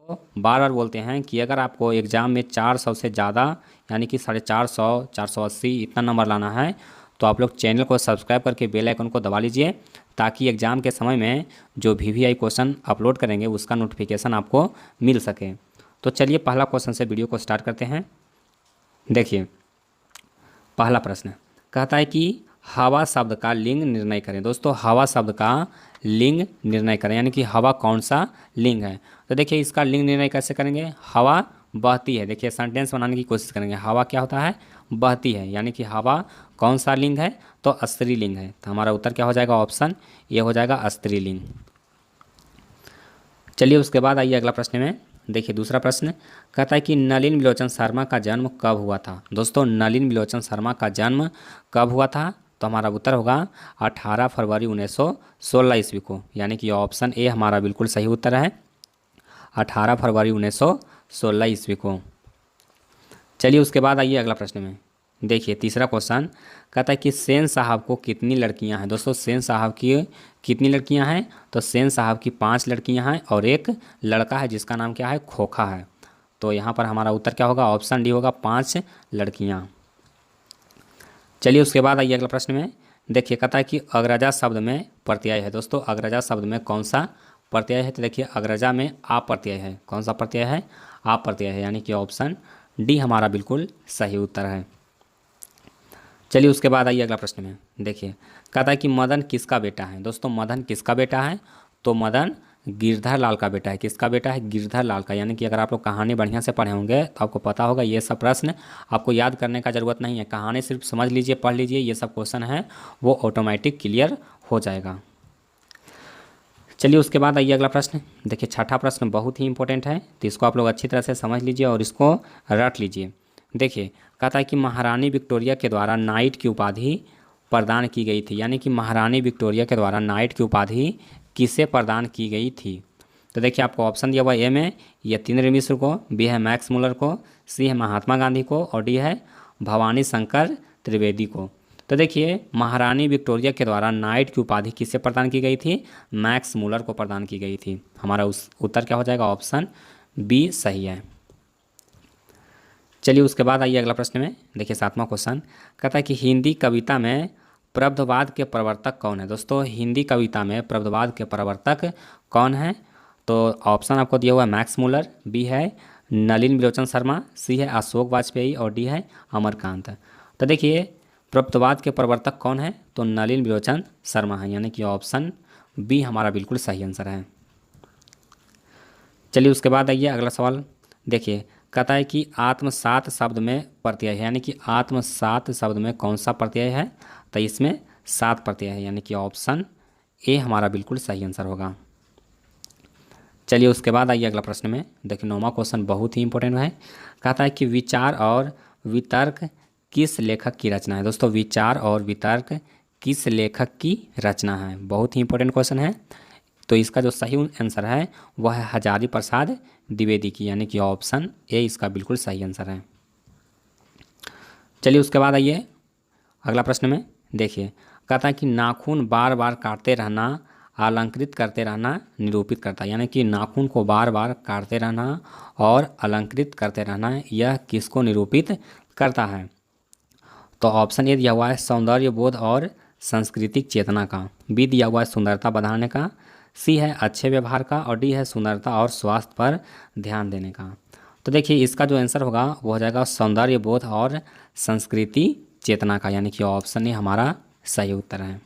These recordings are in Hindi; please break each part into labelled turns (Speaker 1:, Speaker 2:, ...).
Speaker 1: बार बार बोलते हैं कि अगर आपको एग्ज़ाम में 400 से ज़्यादा यानी कि 450, 480 इतना नंबर लाना है तो आप लोग चैनल को सब्सक्राइब करके बेल आइकन को दबा लीजिए, ताकि एग्ज़ाम के समय में जो वीवीआई क्वेश्चन अपलोड करेंगे उसका नोटिफिकेशन आपको मिल सके। तो चलिए पहला क्वेश्चन से वीडियो को स्टार्ट करते हैं। देखिए पहला प्रश्न कहता है कि हवा शब्द का लिंग निर्णय करें। दोस्तों हवा शब्द का लिंग निर्णय करें, यानी कि हवा कौन सा लिंग है। तो देखिए इसका लिंग निर्णय कैसे करेंगे। हवा बहती है, देखिए सेंटेंस बनाने की कोशिश करेंगे। हवा क्या होता है, बहती है, यानी कि हवा कौन सा लिंग है, तो स्त्रीलिंग है। तो हमारा उत्तर क्या हो जाएगा, ऑप्शन ये हो जाएगा स्त्रीलिंग। चलिए उसके बाद आइए अगला प्रश्न में। देखिए दूसरा प्रश्न कहता है कि नलिन विलोचन शर्मा का जन्म कब हुआ था। दोस्तों नलिन विलोचन शर्मा का जन्म कब हुआ था, तो हमारा उत्तर होगा 18 फरवरी 1916 ईस्वी को, यानी कि ऑप्शन ए हमारा बिल्कुल सही उत्तर है, 18 फरवरी 1916 ईस्वी को। चलिए उसके बाद आइए अगला प्रश्न में। देखिए तीसरा क्वेश्चन कहता है कि सेन साहब को कितनी लड़कियां हैं। दोस्तों सेन साहब की कितनी लड़कियां हैं, तो सेन साहब की 5 लड़कियां हैं और एक लड़का है जिसका नाम क्या है, खोखा है। तो यहाँ पर हमारा उत्तर क्या होगा, ऑप्शन डी होगा, 5 लड़कियां। चलिए उसके बाद आइए अगला प्रश्न में। देखिए कहता है कि अग्रजा शब्द में प्रत्यय है। दोस्तों अग्रजा शब्द में कौन सा प्रत्यय है, तो देखिए अग्रजा में आप प्रत्यय है। कौन सा प्रत्यय है, आप प्रत्यय है, यानी कि ऑप्शन डी हमारा बिल्कुल सही उत्तर है। चलिए उसके बाद आइए अगला प्रश्न में। देखिए कहता है कि मदन किसका बेटा है। दोस्तों मदन किसका बेटा है, तो मदन गिरधर लाल का बेटा है। किसका बेटा है, गिरधर लाल का। यानी कि अगर आप लोग कहानी बढ़िया से पढ़े होंगे तो आपको पता होगा ये सब प्रश्न आपको याद करने का ज़रूरत नहीं है। कहानी सिर्फ समझ लीजिए, पढ़ लीजिए, ये सब क्वेश्चन है वो ऑटोमेटिक क्लियर हो जाएगा। चलिए उसके बाद आइए अगला प्रश्न। देखिए छठा प्रश्न बहुत ही इंपॉर्टेंट है, तो इसको आप लोग अच्छी तरह से समझ लीजिए और इसको रट लीजिए। देखिए कहता है कि महारानी विक्टोरिया के द्वारा नाइट की उपाधि प्रदान की गई थी। यानी कि महारानी विक्टोरिया के द्वारा नाइट की उपाधि किसे प्रदान की गई थी। तो देखिए आपको ऑप्शन दिया हुआ ए में यतीन्द्र मिश्र को, बी है मैक्स मुलर को, सी है महात्मा गांधी को और डी है भवानी शंकर त्रिवेदी को। तो देखिए महारानी विक्टोरिया के द्वारा नाइट की उपाधि किसे प्रदान की गई थी, मैक्स मुलर को प्रदान की गई थी। हमारा उस उत्तर क्या हो जाएगा, ऑप्शन बी सही है। चलिए उसके बाद आइए अगला प्रश्न में। देखिए सातवां क्वेश्चन कहता है कि हिंदी कविता में प्रबंधवाद के प्रवर्तक कौन है। दोस्तों हिंदी कविता में प्रबंधवाद के प्रवर्तक कौन है, तो ऑप्शन आपको दिया हुआ है मैक्स मुलर, बी है नलिन विलोचन शर्मा, सी है अशोक वाजपेयी और डी है अमरकांत। तो देखिए प्रबंधवाद के प्रवर्तक कौन है, तो नलिन विलोचन शर्मा है, यानी कि ऑप्शन बी हमारा बिल्कुल सही आंसर है। चलिए उसके बाद आइए अगला सवाल। देखिए कहता है कि आत्मसात शब्द में प्रत्यय है, यानी कि आत्मसात शब्द में कौन सा प्रत्यय है, तो इसमें सात प्रत्यय है, यानी कि ऑप्शन ए हमारा बिल्कुल सही आंसर होगा। चलिए उसके बाद आइए अगला प्रश्न में। देखिए नौवां क्वेश्चन बहुत ही इंपॉर्टेंट है। कहता है कि विचार और वितर्क किस लेखक की रचना है। दोस्तों विचार और वितर्क किस लेखक की रचना है, बहुत ही इंपॉर्टेंट क्वेश्चन है। तो इसका जो सही आंसर है वह है हजारी प्रसाद द्विवेदी की, यानी कि ऑप्शन ए इसका बिल्कुल सही आंसर है। चलिए उसके बाद आइए अगला प्रश्न में। देखिए कहता है कि नाखून बार बार काटते रहना अलंकृत करते रहना निरूपित करता है, यानी कि नाखून को बार बार काटते रहना और अलंकृत करते रहना यह किसको निरूपित करता है। तो ऑप्शन ए दिया हुआ है सौंदर्य बोध और सांस्कृतिक चेतना का, बी दिया हुआ है सुंदरता बढ़ाने का, सी है अच्छे व्यवहार का और डी है सुंदरता और स्वास्थ्य पर ध्यान देने का। तो देखिए इसका जो आंसर होगा वो हो जाएगा सौंदर्य बोध और संस्कृति चेतना का, यानी कि ऑप्शन ए हमारा सही उत्तर है।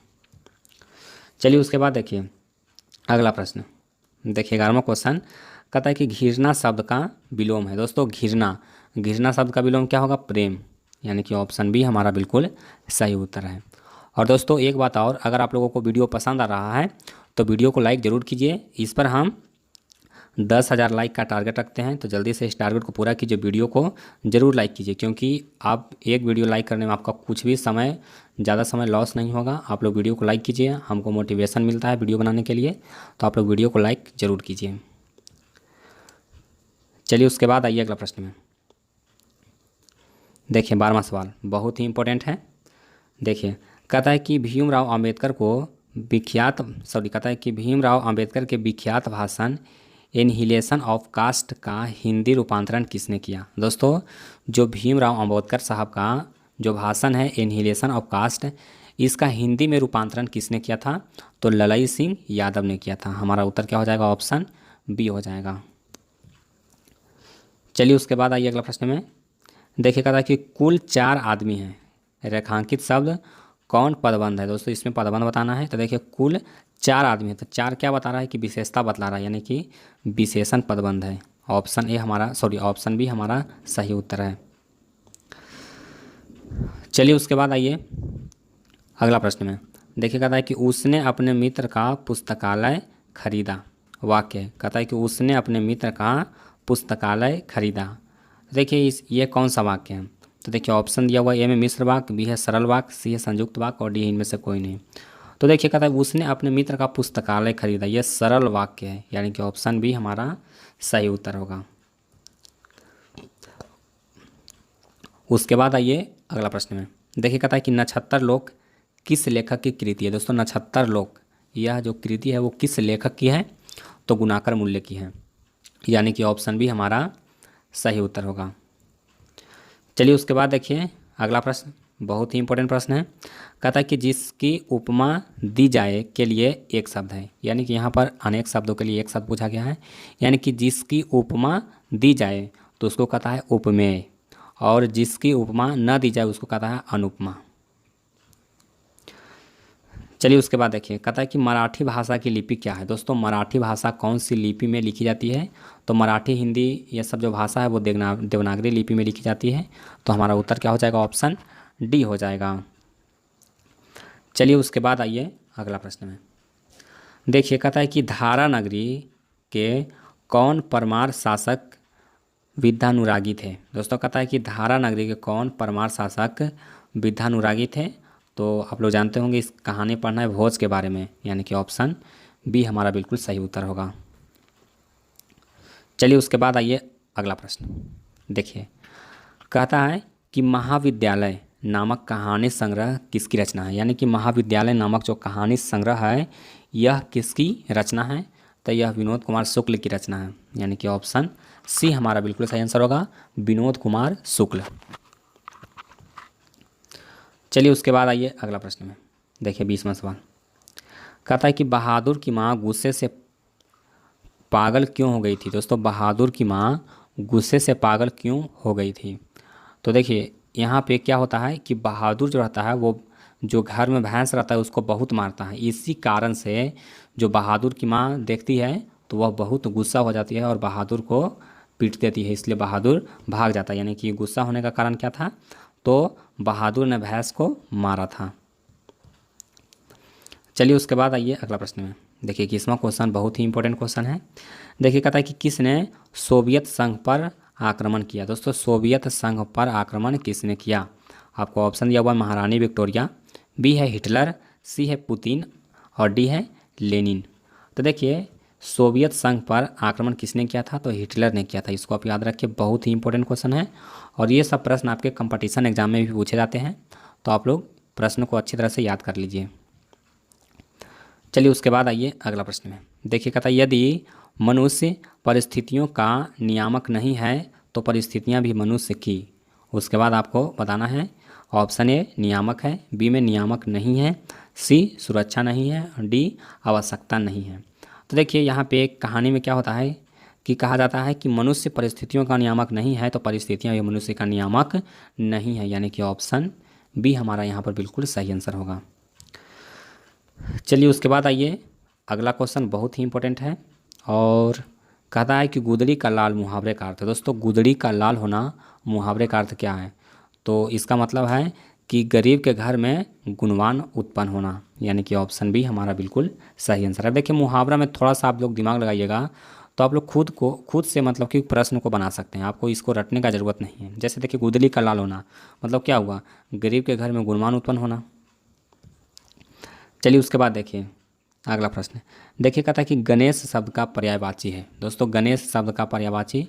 Speaker 1: चलिए उसके बाद देखिए अगला प्रश्न। देखिए 11वां क्वेश्चन कहता है कि घृणा शब्द का विलोम है। दोस्तों घृणा शब्द का विलोम क्या होगा, प्रेम, यानी कि ऑप्शन बी हमारा बिल्कुल सही उत्तर है। और दोस्तों एक बात और, अगर आप लोगों को वीडियो पसंद आ रहा है तो वीडियो को लाइक ज़रूर कीजिए। इस पर हम 10,000 लाइक का टारगेट रखते हैं, तो जल्दी से इस टारगेट को पूरा कीजिए, वीडियो को ज़रूर लाइक कीजिए, क्योंकि आप एक वीडियो लाइक करने में आपका कुछ भी समय ज़्यादा समय लॉस नहीं होगा। आप लोग वीडियो को लाइक कीजिए, हमको मोटिवेशन मिलता है वीडियो बनाने के लिए, तो आप लोग वीडियो को लाइक ज़रूर कीजिए। चलिए उसके बाद आइए अगला प्रश्न में। देखिए 12वां सवाल बहुत ही इंपॉर्टेंट है। देखिए कहता है कि भीमराव अंबेडकर के विख्यात भाषण इनहिलेशन ऑफ कास्ट का हिंदी रूपांतरण किसने किया? दोस्तों, जो भीमराव अंबेडकर साहब का जो भाषण है इनहिलेशन ऑफ कास्ट, इसका हिंदी में रूपांतरण किसने किया था? तो ललई सिंह यादव ने किया था। हमारा उत्तर क्या हो जाएगा? ऑप्शन बी हो जाएगा। चलिए उसके बाद आइए अगला प्रश्न में। देखिएगा था कि कुल 4 आदमी हैं, रेखांकित शब्द कौन पदबंध है? दोस्तों इसमें पदबंध बताना है। तो देखिए कुल 4 आदमी हैं, तो 4 क्या बता रहा है कि विशेषता बतला रहा है, यानी कि विशेषण पदबंध है। ऑप्शन ए हमारा, सॉरी ऑप्शन बी हमारा सही उत्तर है। चलिए उसके बाद आइए अगला प्रश्न में। देखिए कहता है कि उसने अपने मित्र का पुस्तकालय खरीदा। वाक्य कहता है कि उसने अपने मित्र का पुस्तकालय खरीदा। देखिए ये कौन सा वाक्य है? तो देखिए ऑप्शन दिया हुआ, ए में मिश्र वाक्य, बी है सरल वाक्य, सी है संयुक्त वाक्य और डी इनमें से कोई नहीं। तो देखिए कहता है उसने अपने मित्र का पुस्तकालय खरीदा, यह सरल वाक्य है, यानी कि ऑप्शन बी हमारा सही उत्तर होगा। उसके बाद आइए अगला प्रश्न में। देखिए कहता है कि नक्षत्र लोक किस लेखक की कृति है? दोस्तों नक्षत्र लोक यह जो कृति है वो किस लेखक की है? तो गुणाकर मूल्य की है, यानी कि ऑप्शन बी हमारा सही उत्तर होगा। चलिए उसके बाद देखिए अगला प्रश्न, बहुत ही इंपॉर्टेंट प्रश्न है। कहता है कि जिसकी उपमा दी जाए के लिए एक शब्द है, यानी कि यहाँ पर अनेक शब्दों के लिए एक शब्द पूछा गया है, यानी कि जिसकी उपमा दी जाए तो उसको कहता है उपमेय, और जिसकी उपमा न दी जाए उसको कहता है अनुपमा। चलिए उसके बाद देखिए कहता है कि मराठी भाषा की लिपि क्या है? दोस्तों मराठी भाषा कौन सी लिपि में लिखी जाती है? तो मराठी, हिंदी ये सब जो भाषा है वो देवनागरी लिपि में लिखी जाती है। तो हमारा उत्तर क्या हो जाएगा? ऑप्शन डी हो जाएगा। चलिए उसके बाद आइए अगला प्रश्न में। देखिए कहता है कि धारा नगरी के कौन परमार शासक विद्यानुरागी थे? दोस्तों कहता है कि धारा नगरी के कौन परमार शासक विद्यानुरागी थे? तो आप लोग जानते होंगे, इस कहानी पढ़ना है भोज के बारे में, यानी कि ऑप्शन बी हमारा बिल्कुल सही उत्तर होगा। चलिए उसके बाद आइए अगला प्रश्न। देखिए कहता है कि महाविद्यालय नामक कहानी संग्रह किसकी रचना है? यानी कि महाविद्यालय नामक जो कहानी संग्रह है यह किसकी रचना है? तो यह विनोद कुमार शुक्ल की रचना है, यानी कि ऑप्शन सी हमारा बिल्कुल सही आंसर होगा, विनोद कुमार शुक्ल। चलिए उसके बाद आइए अगला प्रश्न में। देखिए 20वां सवाल कहता है कि बहादुर की माँ गुस्से से पागल क्यों हो गई थी? दोस्तों बहादुर की माँ गुस्से से पागल क्यों हो गई थी? तो देखिए यहाँ पे क्या होता है कि बहादुर जो रहता है वो जो घर में भैंस रहता है उसको बहुत मारता है। इसी कारण से जो बहादुर की माँ देखती है तो वह बहुत गुस्सा हो जाती है और बहादुर को पीट देती है, इसलिए बहादुर भाग जाता है। यानी कि गुस्सा होने का कारण क्या था? तो बहादुर ने भैंस को मारा था। चलिए उसके बाद आइए अगला प्रश्न में। देखिए 21वां क्वेश्चन बहुत ही इंपॉर्टेंट क्वेश्चन है। देखिए कहता है कि किसने सोवियत संघ पर आक्रमण किया? दोस्तों सोवियत संघ पर आक्रमण किसने किया? आपको ऑप्शन दिया हुआ महारानी विक्टोरिया, बी है हिटलर, सी है पुतिन और डी है लेनिन। तो देखिए सोवियत संघ पर आक्रमण किसने किया था? तो हिटलर ने किया था। इसको आप याद रखिए, बहुत ही इंपॉर्टेंट क्वेश्चन है और ये सब प्रश्न आपके कंपटीशन एग्जाम में भी पूछे जाते हैं, तो आप लोग प्रश्न को अच्छी तरह से याद कर लीजिए। चलिए उसके बाद आइए अगला प्रश्न में। देखिए कहता है यदि मनुष्य परिस्थितियों का नियामक नहीं है तो परिस्थितियां भी मनुष्य की। उसके बाद आपको बताना है, ऑप्शन ए नियामक है, बी में नियामक नहीं है, सी सुरक्षा नहीं है, डी आवश्यकता नहीं है। तो देखिए यहाँ पे एक कहानी में क्या होता है कि कहा जाता है कि मनुष्य परिस्थितियों का नियामक नहीं है तो परिस्थितियां भी मनुष्य का नियामक नहीं है, यानी कि ऑप्शन बी हमारा यहाँ पर बिल्कुल सही आंसर होगा। चलिए उसके बाद आइए अगला क्वेश्चन बहुत ही इंपॉर्टेंट है और कहता है कि गुदड़ी का लाल मुहावरे का अर्थ। दोस्तों गुदड़ी का लाल होना मुहावरे का अर्थ क्या है? तो इसका मतलब है कि गरीब के घर में गुणवान उत्पन्न होना, यानी कि ऑप्शन बी हमारा बिल्कुल सही आंसर है। देखिए मुहावरा में थोड़ा सा आप लोग दिमाग लगाइएगा तो आप लोग खुद से मतलब कि प्रश्न को बना सकते हैं, आपको इसको रटने का ज़रूरत नहीं है। जैसे देखिए गुदड़ी का लाल होना मतलब क्या हुआ? गरीब के घर में गुणवान उत्पन्न होना। चलिए उसके बाद देखिए अगला प्रश्न। देखिए कहता है कि गणेश शब्द का पर्यायवाची है। दोस्तों गणेश शब्द का पर्यायवाची,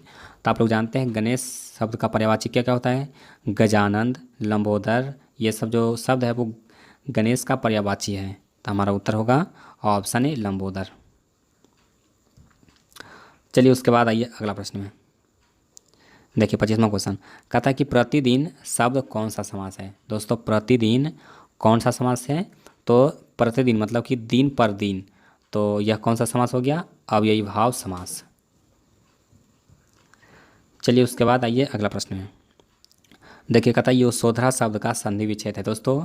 Speaker 1: तो आप लोग जानते हैं गणेश शब्द का पर्यायवाची क्या क्या होता है? गजानंद, लंबोदर, ये सब जो शब्द है वो गणेश का पर्यायवाची है। तो हमारा उत्तर होगा ऑप्शन ए लंबोदर। चलिए उसके बाद आइए अगला प्रश्न में। देखिए 25वां क्वेश्चन कहता है कि प्रतिदिन शब्द कौन सा समास है। दोस्तों प्रतिदिन कौन सा समास है, तो प्रतिदिन मतलब कि दिन पर दिन, तो यह कौन सा समास हो गया, अव्ययी भाव समास। चलिए उसके बाद आइए अगला प्रश्न में। देखिए कहता है यशोधरा शब्द का संधि विच्छेद है। दोस्तों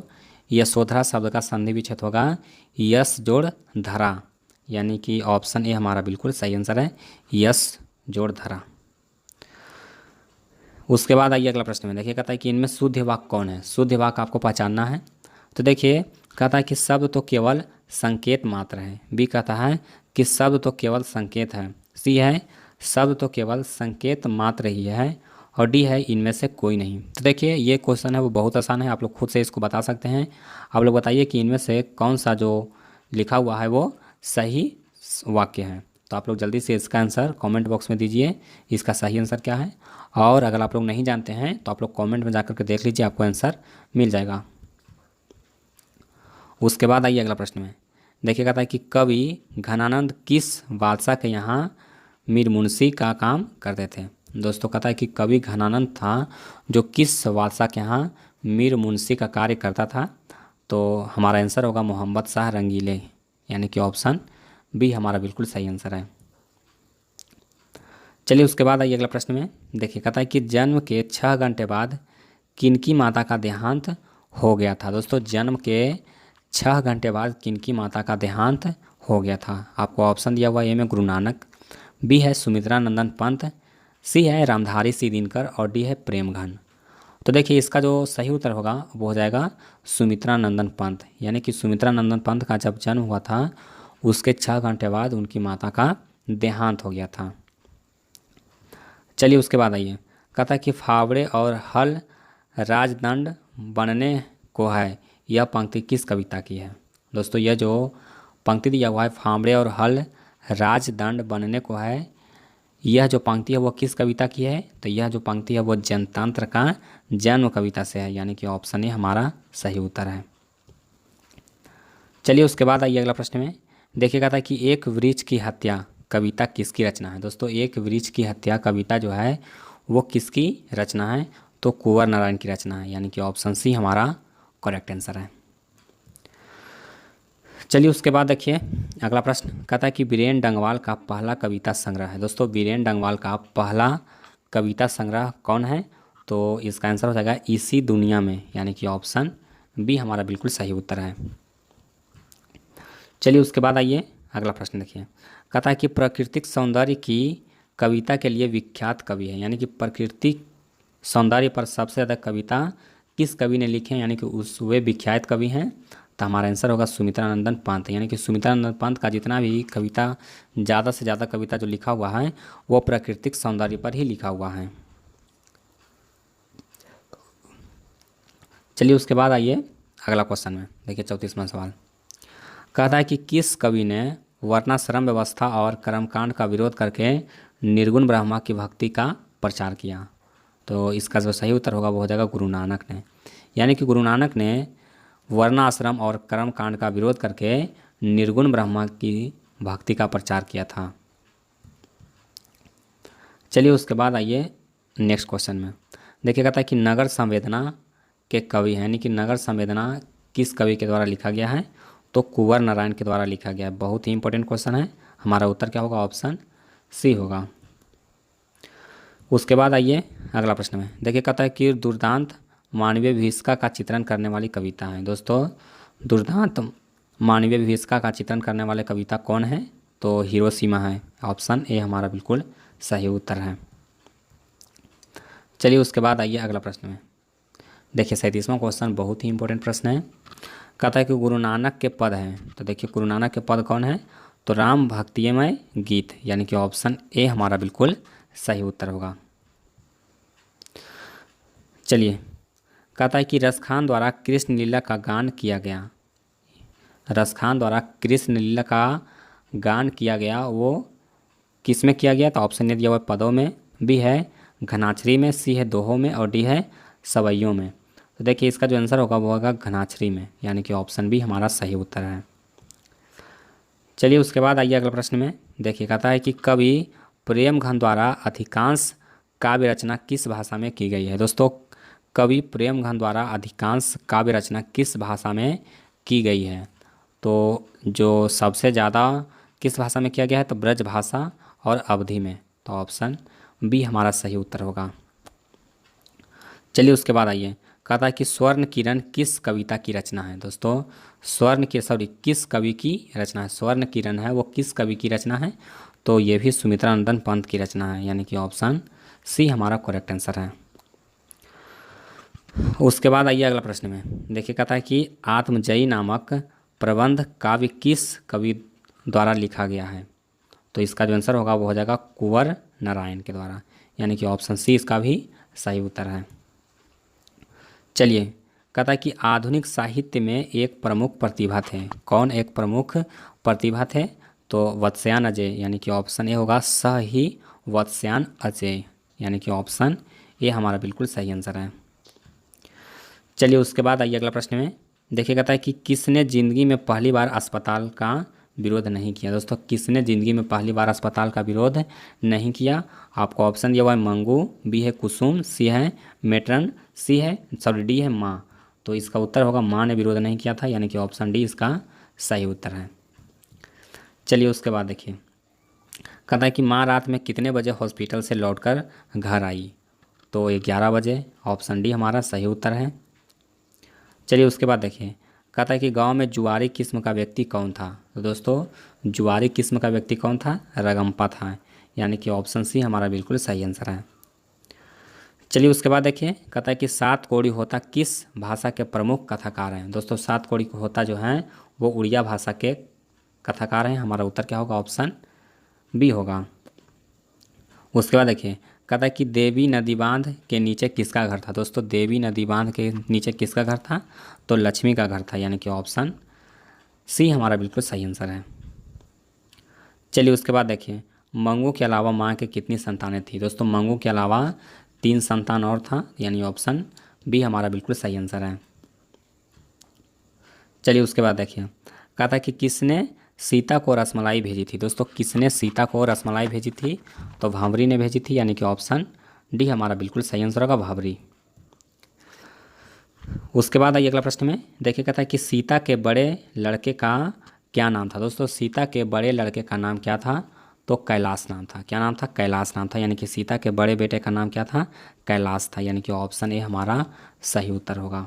Speaker 1: यशोधरा शब्द का संधि विच्छेद होगा यश जोड़ धरा, यानी कि ऑप्शन ए हमारा बिल्कुल सही आंसर है, यश जोड़ धरा। उसके बाद आइए अगला प्रश्न में। देखिए कहता है कि इनमें शुद्ध वाक्य कौन है। शुद्ध वाक्य आपको पहचानना है। तो देखिए कहता है कि शब्द तो केवल संकेत मात्र है। बी कहता है कि शब्द तो केवल संकेत है। सी है शब्द तो केवल संकेत मात्र ही है। और डी है इनमें से कोई नहीं। तो देखिए ये क्वेश्चन है वो बहुत आसान है, आप लोग खुद से इसको बता सकते हैं। आप लोग बताइए कि इनमें से कौन सा जो लिखा हुआ है वो सही वाक्य है। तो आप लोग जल्दी से इसका आंसर कमेंट बॉक्स में दीजिए, इसका सही आंसर क्या है। और अगर आप लोग नहीं जानते हैं तो आप लोग कमेंट में जाकर के देख लीजिए, आपको आंसर मिल जाएगा। उसके बाद आइए अगला प्रश्न में। देखिए कहता है कि कवि घनानंद किस बादशाह के यहाँ मीर मुंशी का काम करते थे। दोस्तों कहता है कि कवि घनानंद था जो किस बादशाह के यहाँ मीर मुंशी का कार्य करता था। तो हमारा आंसर होगा मोहम्मद शाह रंगीले, यानी कि ऑप्शन बी हमारा बिल्कुल सही आंसर है। चलिए उसके बाद आइए अगला प्रश्न में। देखिए कहता है कि जन्म के 6 घंटे बाद किनकी माता का देहांत हो गया था। दोस्तों जन्म के 6 घंटे बाद किनकी माता का देहांत हो गया था। आपको ऑप्शन दिया हुआ ए में गुरु नानक, बी है सुमित्रा नंदन पंत, सी है रामधारी सी दिनकर और डी है प्रेमघन। तो देखिए इसका जो सही उत्तर होगा वो हो जाएगा सुमित्रा नंदन पंत, यानी कि सुमित्रा नंदन पंत का जब जन्म हुआ था उसके 6 घंटे बाद उनकी माता का देहांत हो गया था। चलिए उसके बाद आइए कहता है कि फावड़े और हल राजदंड बनने को है, यह पंक्ति किस कविता की है। दोस्तों यह जो पंक्ति दिया हुआ है फावड़े और हल राजदंड बनने को है, यह जो पंक्ति है वो किस कविता की है। तो यह जो पंक्ति है वो जनतंत्र का जन्म कविता से है, यानी कि ऑप्शन ए हमारा सही उत्तर है। चलिए उसके बाद आइए अगला प्रश्न में। देखिए कहता है कि एक वृक्ष की हत्या कविता किसकी रचना है। दोस्तों एक वृक्ष की हत्या कविता जो है वो किसकी रचना है, तो कुंवर नारायण की रचना है, यानी कि ऑप्शन सी हमारा करेक्ट आंसर है। चलिए उसके बाद देखिए अगला प्रश्न कहता है कि बीरेन डंगवाल का पहला कविता संग्रह है। दोस्तों बीरेन डंगवाल का पहला कविता संग्रह कौन है, तो इसका आंसर हो जाएगा इसी दुनिया में, यानी कि ऑप्शन बी हमारा बिल्कुल सही उत्तर है। चलिए उसके बाद आइए अगला प्रश्न देखिए कहता है कि प्राकृतिक सौंदर्य की कविता के लिए विख्यात कवि है, यानी कि प्राकृतिक सौंदर्य पर सबसे ज़्यादा कविता किस कवि ने लिखे हैं, यानी कि उस वे विख्यात कवि हैं। तो हमारा आंसर होगा सुमित्रा नंदन पंत, यानी कि सुमित्रा नंदन पंत का जितना भी कविता ज़्यादा से ज़्यादा कविता जो लिखा हुआ है वो प्राकृतिक सौंदर्य पर ही लिखा हुआ है। चलिए उसके बाद आइए अगला क्वेश्चन में। देखिए 34वां सवाल कहता है कि किस कवि ने वर्णाश्रम व्यवस्था और कर्मकांड का विरोध करके निर्गुण ब्रह्मा की भक्ति का प्रचार किया। तो इसका जो सही उत्तर होगा वो हो जाएगा गुरु नानक ने, यानी कि गुरु नानक ने वर्णाश्रम और कर्मकांड का विरोध करके निर्गुण ब्रह्मा की भक्ति का प्रचार किया था। चलिए उसके बाद आइए नेक्स्ट क्वेश्चन में। देखिए कहता है कि नगर संवेदना के कवि हैं, यानी कि नगर संवेदना किस कवि के द्वारा लिखा गया है, तो कुंवर नारायण के द्वारा लिखा गया है। बहुत ही इंपॉर्टेंट क्वेश्चन है, हमारा उत्तर क्या होगा, ऑप्शन सी होगा। उसके बाद आइए अगला प्रश्न में। देखिए कहता है कि दुर्दांत मानवीय विभीषिका का चित्रण करने वाली कविता है। दोस्तों दुर्दांत मानवीय विभीषिका का चित्रण करने वाले कविता कौन है, तो हिरोशिमा है, ऑप्शन ए हमारा बिल्कुल सही उत्तर है। चलिए उसके बाद आइए अगला प्रश्न में। देखिए 37वां क्वेश्चन बहुत ही इंपॉर्टेंट प्रश्न है। कहता है कि गुरु नानक के पद हैं, तो देखिए गुरु नानक के पद कौन है, तो राम भक्तिमय गीत, यानी कि ऑप्शन ए हमारा बिल्कुल सही उत्तर होगा। चलिए कहता है कि रसखान द्वारा कृष्ण लीला का गान किया गया। रसखान द्वारा कृष्ण लीला का गान किया गया वो किस में किया गया, तो ऑप्शन ए दिया हुआ पदों में, बी है घनाछरी में, सी है दोहों में और डी है सवैयों में। तो देखिए इसका जो आंसर होगा वो होगा घनाछरी में, यानी कि ऑप्शन बी हमारा सही उत्तर है। चलिए उसके बाद आइए अगला प्रश्न में। देखिए कहता है कि कवि प्रेमघन द्वारा अधिकांश काव्य रचना किस भाषा में की गई है? दोस्तों, कवि प्रेमघन द्वारा अधिकांश काव्य रचना किस भाषा में की गई है? तो जो सबसे ज़्यादा किस भाषा में किया गया है? तो ब्रज भाषा और अवधि में। तो ऑप्शन बी हमारा सही उत्तर होगा। चलिए उसके बाद आइए, कहता है कि स्वर्ण किरण किस कविता की रचना है? दोस्तों, किस कवि की रचना है? स्वर्ण किरण है वो किस कवि की रचना है? तो ये भी सुमित्रा नंदन पंत की रचना है, यानी कि ऑप्शन सी हमारा करेक्ट आंसर है। उसके बाद आइए अगला प्रश्न में, देखिए कहता है कि आत्मजयी नामक प्रबंध काव्य किस कवि द्वारा लिखा गया है? तो इसका जो आंसर होगा वो हो जाएगा कुंवर नारायण के द्वारा, यानी कि ऑप्शन सी इसका भी सही उत्तर है। चलिए, कहता है कि आधुनिक साहित्य में एक प्रमुख प्रतिभा थे। कौन एक प्रमुख प्रतिभा थे? तो वत्स्यायन अजय, यानी कि ऑप्शन ए होगा स ही वत्स्यायन अजय, यानी कि ऑप्शन ए हमारा बिल्कुल सही आंसर है। चलिए उसके बाद आइए अगला प्रश्न में, देखिए कहता है कि किसने ज़िंदगी में पहली बार अस्पताल का विरोध नहीं किया? दोस्तों, किसने ज़िंदगी में पहली बार अस्पताल का विरोध नहीं किया? आपको ऑप्शन दिया हुआ है मंगू, बी है कुसुम, सी है मेट्रन, डी है माँ। तो इसका उत्तर होगा माँ ने विरोध नहीं किया था, यानी कि ऑप्शन डी इसका सही उत्तर है। चलिए उसके बाद देखिए, कहता है कि माँ रात में कितने बजे हॉस्पिटल से लौटकर घर आई? तो 11 बजे, ऑप्शन डी हमारा सही उत्तर है। चलिए उसके बाद देखिए, कहता है कि गांव में जुआरी किस्म का व्यक्ति कौन था? तो दोस्तों, जुआरी किस्म का व्यक्ति कौन था? रगम्पा था, यानी कि ऑप्शन सी हमारा बिल्कुल सही आंसर है। चलिए उसके बाद देखिए, कहता है कि सात कोड़ी होता किस भाषा के प्रमुख कथाकार हैं? दोस्तों, सात कोड़ी होता जो हैं वो उड़िया भाषा के कथाकार हैं। हमारा उत्तर क्या होगा? ऑप्शन बी होगा। उसके बाद देखिए, कहता है कि देवी नदी बांध के नीचे किसका घर था? दोस्तों, देवी नदी बांध के नीचे किसका घर था? तो लक्ष्मी का घर था, यानी कि ऑप्शन सी हमारा बिल्कुल सही आंसर है। चलिए उसके बाद देखिए, मंगू के अलावा माँ के कितनी संतानें थी? दोस्तों, मंगू के अलावा 3 संतान और था, यानी ऑप्शन बी हमारा बिल्कुल सही आंसर है। चलिए उसके बाद देखिए, कहता है कि किसने सीता को रसमलाई भेजी थी? दोस्तों, किसने सीता को रसमलाई भेजी थी? तो भांवरी ने भेजी थी, यानी कि ऑप्शन डी हमारा बिल्कुल सही आंसर होगा, भांवरी। उसके बाद आइए अगला प्रश्न में, देखिए कहता है कि सीता के बड़े लड़के का क्या नाम था? दोस्तों, सीता के बड़े लड़के का नाम क्या था? तो कैलाश नाम था। क्या नाम था? कैलाश नाम था, यानी कि सीता के बड़े बेटे का नाम क्या था? कैलाश था, यानी कि ऑप्शन ए हमारा सही उत्तर होगा।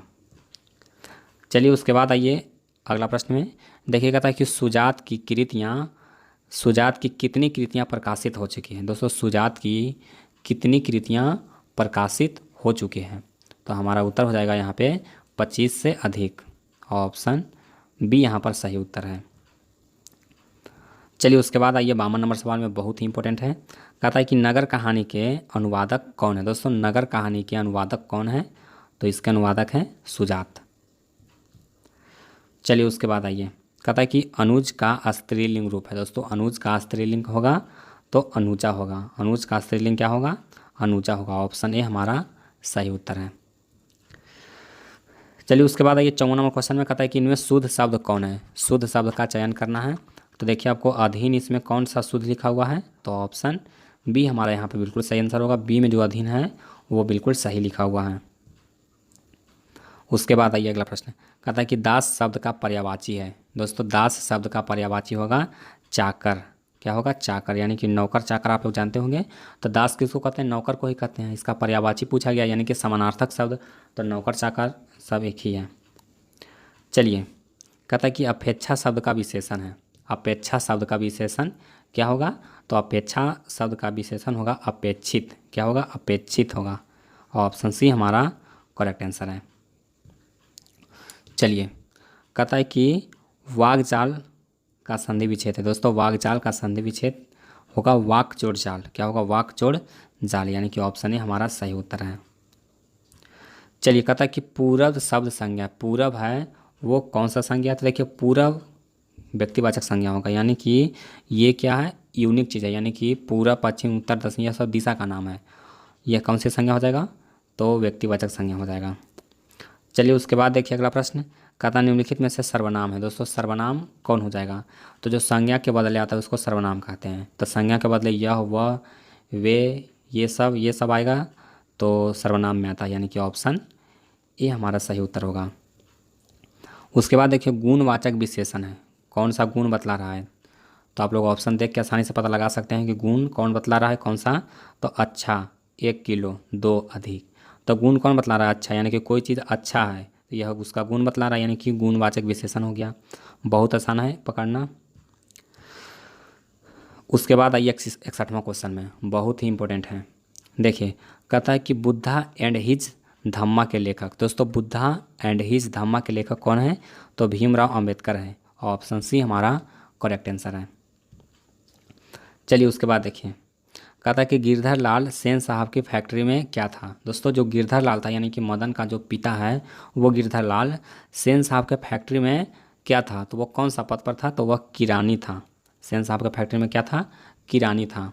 Speaker 1: चलिए उसके बाद आइए अगला प्रश्न में, देखिए कहता है कि सुजात की कितनी कृतियाँ प्रकाशित हो चुकी हैं? दोस्तों, सुजात की कितनी कृतियाँ प्रकाशित हो चुकी हैं? तो हमारा उत्तर हो जाएगा यहाँ पे 25 से अधिक, ऑप्शन बी यहाँ पर सही उत्तर है। चलिए उसके बाद आइए 52 नंबर सवाल में, बहुत ही इंपॉर्टेंट है। कहता है कि नगर कहानी के अनुवादक कौन है? दोस्तों, नगर कहानी के अनुवादक कौन है? तो इसके अनुवादक हैं सुजात। चलिए उसके बाद आइए, कहता है कि अनुज का स्त्रीलिंग रूप है। दोस्तों, अनुज का स्त्रीलिंग होगा तो अनुजा होगा। अनुज का स्त्रीलिंग क्या होगा? अनुजा होगा, ऑप्शन ए हमारा सही उत्तर है। चलिए उसके बाद आइए 54 नंबर क्वेश्चन में, कहता है कि इनमें शुद्ध शब्द कौन है? शुद्ध शब्द का चयन करना है। तो देखिए आपको अधीन इसमें कौन सा शुद्ध लिखा हुआ है? तो ऑप्शन बी हमारा यहाँ पे बिल्कुल सही आंसर होगा। बी में जो अधीन है वो बिल्कुल सही लिखा हुआ है। उसके बाद आइए अगला प्रश्न, कहता है कि दास शब्द का पर्यायवाची है। दोस्तों, दास शब्द का पर्यायवाची होगा चाकर। क्या होगा? चाकर, यानी कि नौकर चाकर आप लोग जानते होंगे। तो दास किसको कहते हैं? नौकर को ही कहते हैं। इसका पर्यायवाची पूछा गया, यानी कि समानार्थक शब्द, तो नौकर चाकर सब एक ही है। चलिए, कहता है कि अपेक्षा शब्द का विशेषण है। अपेक्षा शब्द का विशेषण क्या होगा? तो अपेक्षा शब्द का विशेषण होगा अपेक्षित। क्या होगा? अपेक्षित होगा, ऑप्शन सी हमारा करेक्ट आंसर है। चलिए, कहता है कि वाकजाल का संधि विच्छेद है। दोस्तों, वाकजाल का संधि विच्छेद होगा वाकजोड़ जाल। क्या होगा? वाकजोड़ जाल, यानी कि ऑप्शन ए हमारा सही उत्तर है। चलिए, कहता है कि पूरब शब्द संज्ञा, पूरब है वो कौन सा संज्ञा? तो देखिए, पूरब व्यक्तिवाचक संज्ञा होगा, यानी कि ये क्या है? यूनिक चीज़ है, यानी कि पूरब पश्चिम उत्तर दक्षिण यह सब दिशा का नाम है। यह कौन सी संज्ञा हो जाएगा? तो व्यक्तिवाचक संज्ञा हो जाएगा। चलिए उसके बाद देखिए अगला प्रश्न, कहता निम्नलिखित में से सर्वनाम है। दोस्तों सर्वनाम कौन हो जाएगा? तो जो संज्ञा के बदले आता है उसको सर्वनाम कहते हैं। तो संज्ञा के बदले यह, वह, वे, ये सब आएगा तो सर्वनाम में आता है, यानी कि ऑप्शन ए हमारा सही उत्तर होगा। उसके बाद देखिए गुणवाचक विशेषण है, कौन सा गुण बतला रहा है? तो आप लोग ऑप्शन देख के आसानी से पता लगा सकते हैं कि गुण कौन बतला रहा है, कौन सा? तो अच्छा, 1 किलो, 2 अधिक। तो गुण कौन बतला रहा है? अच्छा, यानी कि कोई चीज़ अच्छा है तो यह उसका गुण बतला रहा है, यानी कि गुणवाचक विशेषण हो गया। बहुत आसान है पकड़ना। उसके बाद आइए 61वां क्वेश्चन में, बहुत ही इंपॉर्टेंट है। देखिए कहता है कि बुद्धा एंड हिज धम्मा के लेखक। दोस्तों बुद्धा एंड हिज धम्मा के लेखक कौन है? तो भीमराव अंबेडकर है। ऑप्शन सी हमारा करेक्ट आंसर है। चलिए उसके बाद देखिए कहता है कि गिरधर लाल सेन साहब की फैक्ट्री में क्या था। दोस्तों जो गिरधर लाल था, यानी कि मदन का जो पिता है वो गिरधर लाल, सेन साहब के फैक्ट्री में क्या था? तो वो कौन सा पद पर था? तो वह किरानी था। सेन साहब के फैक्ट्री में क्या था? किरानी था।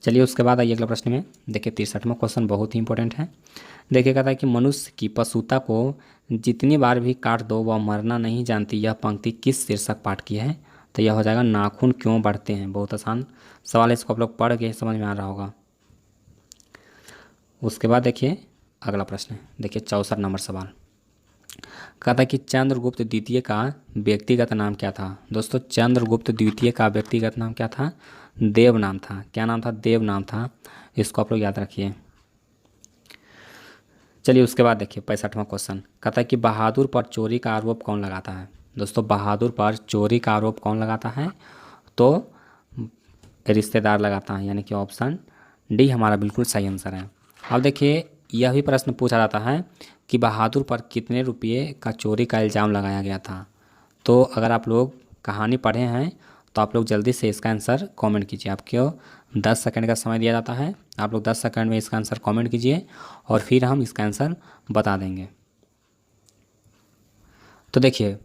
Speaker 1: चलिए उसके बाद आइए अगला प्रश्न में। देखिए 63वां क्वेश्चन बहुत ही इंपॉर्टेंट है। देखिए कहता है कि मनुष्य की पशुता को जितनी बार भी काट दो वह मरना नहीं जानती, यह पंक्ति किस शीर्षक पाठ की है? तो यह हो जाएगा नाखून क्यों बढ़ते हैं। बहुत आसान सवाल है, इसको आप लोग पढ़ के समझ में आ रहा होगा। उसके बाद देखिए अगला प्रश्न, देखिए 64 नंबर सवाल। कहता है कि चंद्रगुप्त द्वितीय का व्यक्तिगत नाम क्या था? दोस्तों चंद्रगुप्त द्वितीय का व्यक्तिगत नाम क्या था? देव नाम था। क्या नाम था? देव नाम था। इसको आप लोग याद रखिए। चलिए उसके बाद देखिए 65वां क्वेश्चन। कहता है कि बहादुर पर चोरी का आरोप कौन लगाता है? दोस्तों बहादुर पर चोरी का आरोप कौन लगाता है? तो रिश्तेदार लगाता है, यानी कि ऑप्शन डी हमारा बिल्कुल सही आंसर है। अब देखिए यह भी प्रश्न पूछा जाता है कि बहादुर पर कितने रुपये का चोरी का इल्ज़ाम लगाया गया था। तो अगर आप लोग कहानी पढ़े हैं तो आप लोग जल्दी से इसका आंसर कमेंट कीजिए। आपको 10 सेकंड का समय दिया जाता है, आप लोग 10 सेकंड में इसका आंसर कमेंट कीजिए और फिर हम इसका आंसर बता देंगे। तो देखिए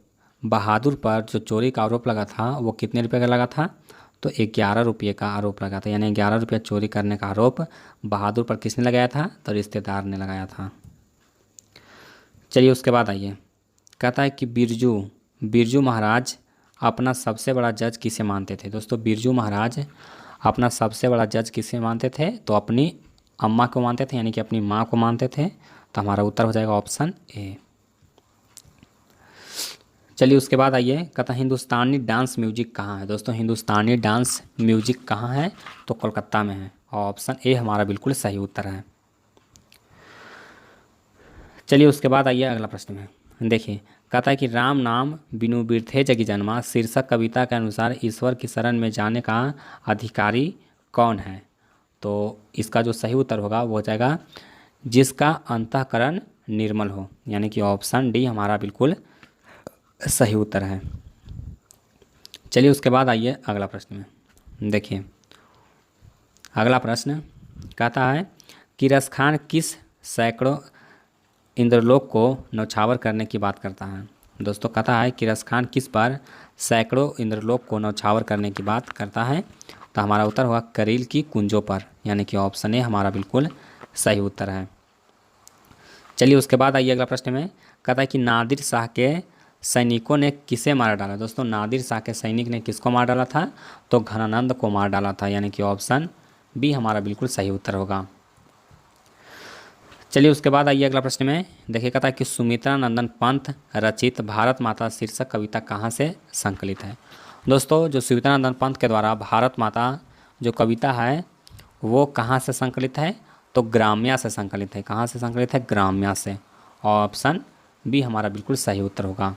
Speaker 1: बहादुर पर जो चोरी का आरोप लगा था वो कितने रुपये का लगा था? तो 11 रुपये का आरोप लगा था, यानी 11 रुपये चोरी करने का आरोप बहादुर पर किसने लगाया था? तो रिश्तेदार ने लगाया था। चलिए उसके बाद आइए कहता है कि बिरजू महाराज अपना सबसे बड़ा जज किसे मानते थे? दोस्तों बिरजू महाराज अपना सबसे बड़ा जज किसे मानते थे? तो अपनी अम्मा को मानते थे, यानी कि अपनी माँ को मानते थे। तो हमारा उत्तर हो जाएगा ऑप्शन ए। चलिए उसके बाद आइए कहता है हिंदुस्तानी डांस म्यूजिक कहाँ है? दोस्तों हिंदुस्तानी डांस म्यूजिक कहाँ है? तो कोलकाता में है। ऑप्शन ए हमारा बिल्कुल सही उत्तर है। चलिए उसके बाद आइए अगला प्रश्न में। देखिए कहता है कि राम नाम बिनु बिरथे जगी जन्मा शीर्षक कविता के अनुसार ईश्वर की शरण में जाने का अधिकारी कौन है? तो इसका जो सही उत्तर होगा वो हो जाएगा जिसका अंतःकरण निर्मल हो, यानी कि ऑप्शन डी हमारा बिल्कुल सही उत्तर है। चलिए उसके बाद आइए अगला प्रश्न में। देखिए अगला प्रश्न कहता है कि रसखान किस सैकड़ों इंद्रलोक को नौछावर करने की बात करता है? दोस्तों कहता है कि रसखान किस बार सैकड़ों इंद्रलोक को नौछावर करने की बात करता है? तो हमारा उत्तर होगा करील की कुंजों पर, यानी कि ऑप्शन ए हमारा बिल्कुल सही उत्तर है। चलिए उसके बाद आइए अगला प्रश्न में। कहता है कि नादिर शाह के सैनिकों ने किसे मार डाला? दोस्तों नादिर शाह के सैनिक ने किसको मार डाला था? तो घनानंद को मार डाला था, यानी कि ऑप्शन बी हमारा बिल्कुल सही उत्तर होगा। चलिए उसके बाद आइए अगला प्रश्न में। देखिए कहता है कि सुमित्रा नंदन पंत रचित भारत माता शीर्षक कविता कहाँ से संकलित है? दोस्तों जो सुमित्रा नंदन पंत के द्वारा भारत माता जो कविता है वो कहाँ से संकलित है? तो ग्राम्या से संकलित है। कहाँ से संकलित है? ग्राम्या से। ऑप्शन बी हमारा बिल्कुल सही उत्तर होगा।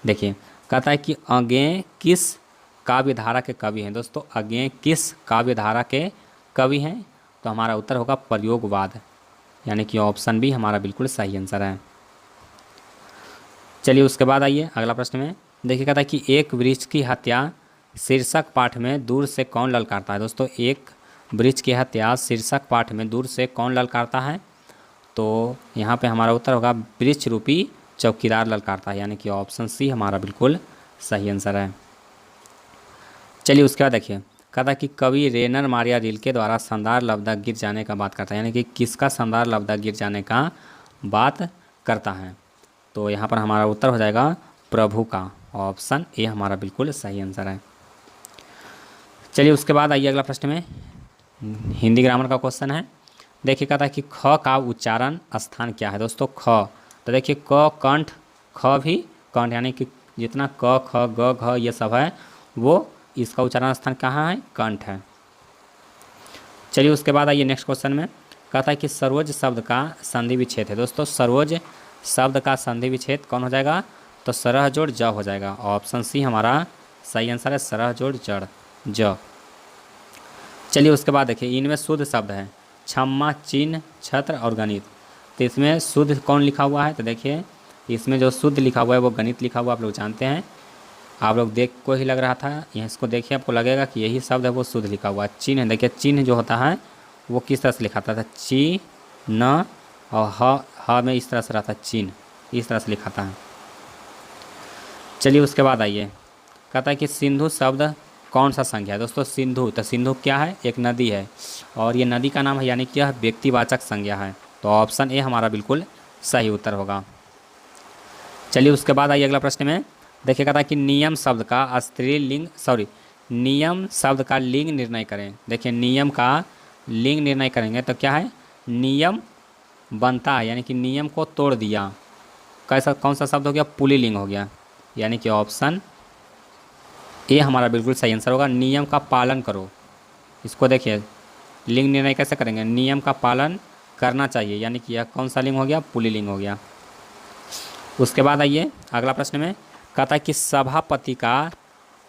Speaker 1: देखिए कहता है कि अज्ञेय किस काव्य धारा के कवि हैं? दोस्तों अज्ञेय किस काव्य धारा के कवि हैं? तो हमारा उत्तर होगा प्रयोगवाद, यानी कि ऑप्शन बी हमारा बिल्कुल सही आंसर है। चलिए उसके बाद आइए अगला प्रश्न में। देखिए कहता है कि एक वृक्ष की हत्या शीर्षक पाठ में दूर से कौन ललकारता है? दोस्तों एक वृक्ष की हत्या शीर्षक पाठ में दूर से कौन ललकारता है? तो यहाँ पे हमारा उत्तर होगा वृक्ष रूपी चौकीदार ललकारता है, यानी कि ऑप्शन सी हमारा बिल्कुल सही आंसर है। चलिए उसके बाद देखिए कहता है कि कवि रेनर मारिया रिल्के द्वारा शानदार लब्धा गिर जाने का बात करता है, यानी कि किसका शानदार लब्धा गिर जाने का बात करता है। तो यहाँ पर हमारा उत्तर हो जाएगा प्रभु का, ऑप्शन ए हमारा बिल्कुल सही आंसर है। चलिए उसके बाद आइए अगला प्रश्न में हिंदी ग्रामर का क्वेश्चन है। देखिए कहता है कि ख का उच्चारण स्थान क्या है दोस्तों। ख तो देखिए क कंठ, ख भी कंठ, यानी कि जितना क ख ग घ ये सब है वो इसका उच्चारण स्थान कहाँ है, कंठ है। चलिए उसके बाद आइए नेक्स्ट क्वेश्चन में। कहता है कि सरोज शब्द का संधि विच्छेद है दोस्तों। सरोज शब्द का संधि विच्छेद कौन हो जाएगा, तो सरह जोड़ ज हो जाएगा। ऑप्शन सी हमारा सही आंसर है, सरह जोड़ जड़ ज। चलिए उसके बाद देखिए इनमें शुद्ध शब्द है क्षमा, चिन्ह, छत्र और गणित। तो इसमें शुद्ध कौन लिखा हुआ है, तो देखिए इसमें जो शुद्ध लिखा हुआ है वो गणित लिखा हुआ, आप लोग जानते हैं। आप लोग देख को ही लग रहा था, यहाँ इसको देखिए आपको लगेगा कि यही शब्द है वो शुद्ध लिखा हुआ है। चिन्ह देखिए, चिन्ह जो होता है वो किस तरह से लिखा था, ची न और ह में इस तरह से रहता है, चिन्ह इस तरह से लिखा था। चलिए उसके बाद आइए कहता है कि सिंधु शब्द कौन सा संज्ञा है दोस्तों। सिंधु, तो सिंधु क्या है, एक नदी है और ये नदी का नाम है, यानी कि यह व्यक्तिवाचक संज्ञा है। तो ऑप्शन ए हमारा बिल्कुल सही उत्तर होगा। चलिए उसके बाद आइए अगला प्रश्न में। देखिए कहता है कि नियम शब्द का स्त्रीलिंग नियम शब्द का लिंग निर्णय करें। देखिए नियम का लिंग निर्णय करेंगे तो क्या है, नियम बनता है, यानी कि नियम को तोड़ दिया। कैसा कौन सा शब्द हो गया, पुल्लिंग हो गया, यानी कि ऑप्शन ए हमारा बिल्कुल सही आंसर होगा। नियम का पालन करो, इसको देखिए लिंग निर्णय कैसे करेंगे, नियम का पालन करना चाहिए, यानी कि यह कौन सा लिंग हो गया, पुल्लिंग हो गया। उसके बाद आइए अगला प्रश्न में। कहता है कि सभापति का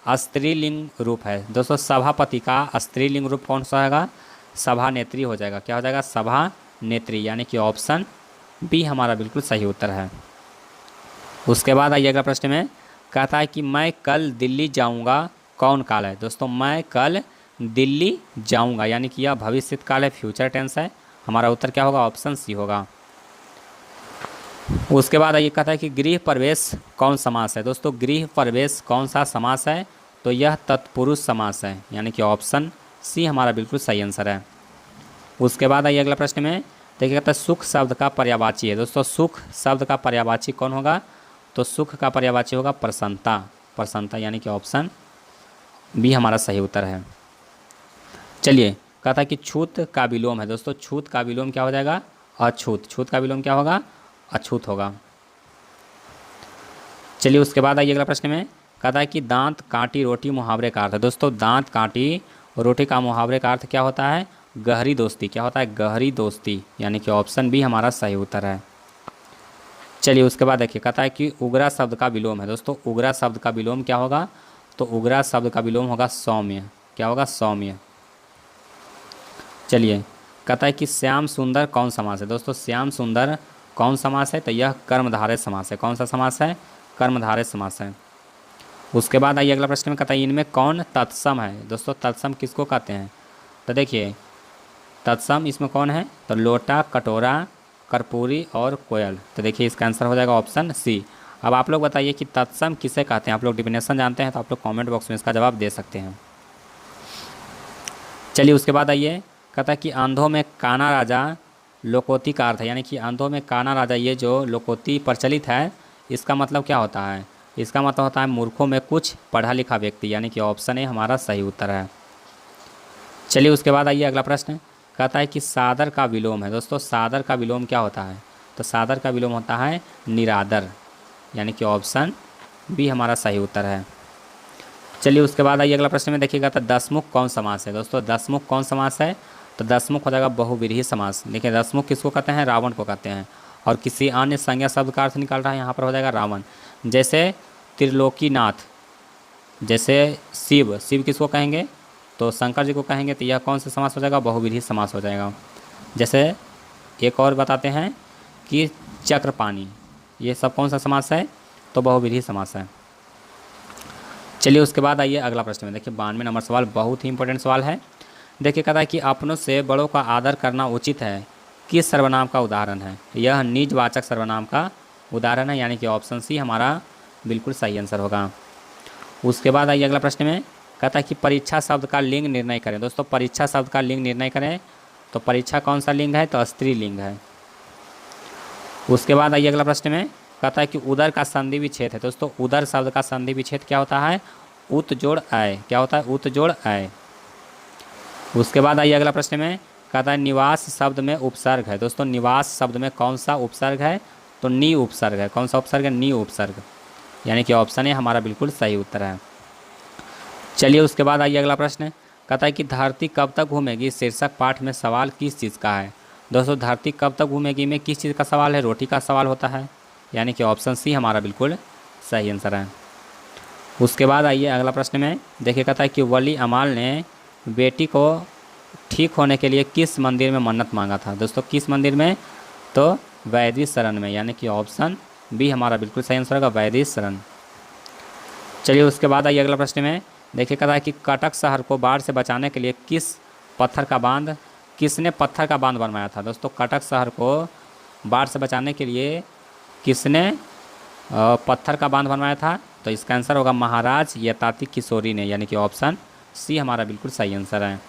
Speaker 1: स्त्रीलिंग रूप है दोस्तों। सभापति का स्त्रीलिंग रूप कौन सा होगा, सभानेत्री हो जाएगा। क्या हो जाएगा, सभानेत्री, यानी कि ऑप्शन बी हमारा बिल्कुल सही उत्तर है। उसके बाद आइए अगला प्रश्न में। कहता है कि मैं कल दिल्ली जाऊंगा कौन काल है दोस्तों। मैं कल दिल्ली जाऊंगा, यानी कि यह भविष्य काल है, फ्यूचर टेंस है। हमारा उत्तर क्या होगा, ऑप्शन सी होगा। उसके बाद ये कहता है कि गृह प्रवेश कौन समास है दोस्तों। गृह प्रवेश कौन सा समास है, तो यह तत्पुरुष समास है, यानी कि ऑप्शन सी हमारा बिल्कुल सही आंसर है। उसके बाद आइए अगला प्रश्न में। देखिए कहता है सुख शब्द का पर्यायवाची है दोस्तों। सुख शब्द का पर्यायवाची कौन होगा, तो सुख का पर्यायवाची होगा प्रसन्नता, प्रसन्नता, यानी कि ऑप्शन बी हमारा सही उत्तर है। चलिए कहता है कि छूत का विलोम है दोस्तों। छूत का विलोम क्या हो जाएगा, अछूत। छूत का विलोम क्या होगा, अछूत होगा। चलिए उसके बाद आइए अगला प्रश्न में। कहता है कि दांत काटी रोटी मुहावरे का अर्थ है दोस्तों। दांत काटी रोटी का मुहावरे का अर्थ क्या होता है, गहरी दोस्ती। क्या होता है, गहरी दोस्ती, यानी कि ऑप्शन बी हमारा सही उत्तर है। चलिए उसके बाद देखिए कहता है कि उग्रा शब्द का विलोम है दोस्तों। उग्रा शब्द का विलोम क्या होगा, तो उग्रा शब्द का विलोम होगा सौम्य। क्या होगा, सौम्य। चलिए कहता है कि श्याम सुंदर कौन समास है दोस्तों। श्याम सुंदर कौन समास है, तो यह कर्मधारय समास है। कौन सा समास है, कर्मधारय समास है। उसके बाद आइए अगला प्रश्न में। कहता है इनमें कौन तत्सम है दोस्तों। तत्सम किसको कहते हैं, तो देखिए तत्सम इसमें कौन है, तो लोटा, कटोरा, कर्पूरी और कोयल। तो देखिए इसका आंसर हो जाएगा ऑप्शन सी। अब आप लोग बताइए कि तत्सम किसे कहते हैं। आप लोग डिफिनेशन जानते हैं तो आप लोग कमेंट बॉक्स में इसका जवाब दे सकते हैं। चलिए उसके बाद आइए कहता है कि अंधों में काना राजा लोकोती का अर्थ है, यानी कि अंधों में काना राजा, ये जो लोकोती प्रचलित है इसका मतलब क्या होता है, इसका मतलब होता है मूर्खों में कुछ पढ़ा लिखा व्यक्ति, यानी कि ऑप्शन ए हमारा सही उत्तर है। चलिए उसके बाद आइए अगला प्रश्न। कहता है कि सादर का विलोम है दोस्तों। सादर का विलोम क्या होता है, तो सादर का विलोम होता है निरादर, यानी कि ऑप्शन बी हमारा सही उत्तर है। चलिए उसके बाद आइए अगला प्रश्न में। देखिएगा तो दसमुख कौन समास है दोस्तों। दसमुख कौन समास है, तो दसमुख हो जाएगा बहुव्रीहि समास। देखिए दसमुख किसको कहते हैं, रावण को कहते हैं। और किसी अन्य संज्ञा शब्द का अर्थ निकाल रहा है, यहाँ पर हो जाएगा रावण। जैसे त्रिलोकीनाथ, जैसे शिव, शिव किसको कहेंगे, तो शंकर जी को कहेंगे, तो यह कौन सा समास हो जाएगा, बहुव्रीहि समास हो जाएगा। जैसे एक और बताते हैं कि चक्रपाणी, ये सब कौन सा समास है, तो बहुव्रीहि समास है। चलिए उसके बाद आइए अगला प्रश्न में। देखिए 92 नंबर सवाल बहुत ही इंपॉर्टेंट सवाल है। देखिए कहता है कि अपनों से बड़ों का आदर करना उचित है, किस सर्वनाम का उदाहरण है। यह निजवाचक सर्वनाम का उदाहरण है, यानी कि ऑप्शन सी हमारा बिल्कुल सही आंसर होगा। उसके बाद आइए अगला प्रश्न में। कहता है कि परीक्षा शब्द का लिंग निर्णय करें। दोस्तों परीक्षा शब्द का लिंग निर्णय करें, तो परीक्षा कौन सा लिंग है, तो स्त्रीलिंग है। उसके बाद आइए अगला प्रश्न में, कहता है कि उदर का संधि विच्छेद है। दोस्तों उदर शब्द का संधि विच्छेद क्या होता है, उत जोड़ अय। क्या होता है, उत जोड़ अय। उसके बाद आइए अगला प्रश्न में, कहता है निवास शब्द में उपसर्ग है। दोस्तों निवास शब्द में कौन सा उपसर्ग है, तो नी उपसर्ग है। कौन सा उपसर्ग है, नी उपसर्ग, यानी कि ऑप्शन ए हमारा बिल्कुल सही उत्तर है। चलिए उसके बाद आइए अगला प्रश्न, कहता है कि धरती कब तक घूमेगी शीर्षक पाठ में सवाल किस चीज़ का है। दोस्तों धरती कब तक घूमेगी में किस चीज़ का सवाल है, रोटी का सवाल होता है, यानी कि ऑप्शन सी हमारा बिल्कुल सही आंसर है। उसके बाद आइए अगला प्रश्न में देखिए, कहता है कि वली अमाल ने बेटी को ठीक होने के लिए किस मंदिर में मन्नत मांगा था। दोस्तों किस मंदिर में, तो वैदिक शरण में, यानी कि ऑप्शन बी हमारा बिल्कुल सही आंसर होगा, वैदिक शरण। चलिए उसके बाद आइए अगला प्रश्न में देखिए, कहता है कि कटक शहर को बाढ़ से बचाने के लिए किसने पत्थर का बांध बनवाया था। दोस्तों कटक शहर को बाढ़ से बचाने के लिए किसने पत्थर का बांध बनवाया था, तो इसका आंसर होगा महाराज यताति किशोरी ने, यानी कि ऑप्शन सी हमारा बिल्कुल सही आंसर है।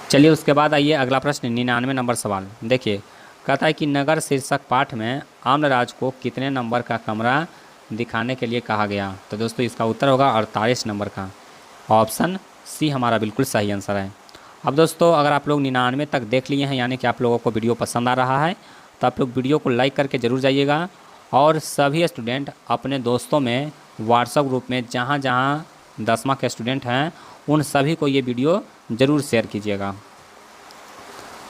Speaker 1: चलिए उसके बाद आइए अगला प्रश्न 99 नंबर सवाल देखिए, कहता है कि नगर शीर्षक पाठ में आम्रराज को कितने नंबर का कमरा दिखाने के लिए कहा गया। तो दोस्तों इसका उत्तर होगा 48 नंबर का, ऑप्शन सी हमारा बिल्कुल सही आंसर है। अब दोस्तों अगर आप लोग 99 तक देख लिए हैं, यानी कि आप लोगों को वीडियो पसंद आ रहा है, तो आप लोग वीडियो को लाइक करके ज़रूर जाइएगा, और सभी स्टूडेंट अपने दोस्तों में व्हाट्सएप ग्रुप में जहाँ जहाँ 10वां के स्टूडेंट हैं उन सभी को ये वीडियो ज़रूर शेयर कीजिएगा।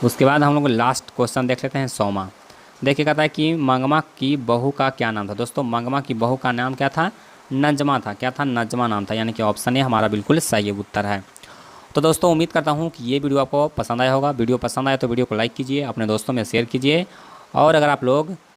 Speaker 1: उसके बाद हम लोग लास्ट क्वेश्चन देख लेते हैं 100वां। देखिए कहता है कि मंगमा की बहू का क्या नाम था। दोस्तों मंगमा की बहू का नाम क्या था, नजमा था। क्या था, नजमा नाम था, यानी कि ऑप्शन ए हमारा बिल्कुल सही उत्तर है। तो दोस्तों उम्मीद करता हूँ कि ये वीडियो आपको पसंद आया होगा। वीडियो पसंद आया तो वीडियो को लाइक कीजिए, अपने दोस्तों में शेयर कीजिए, और अगर आप लोग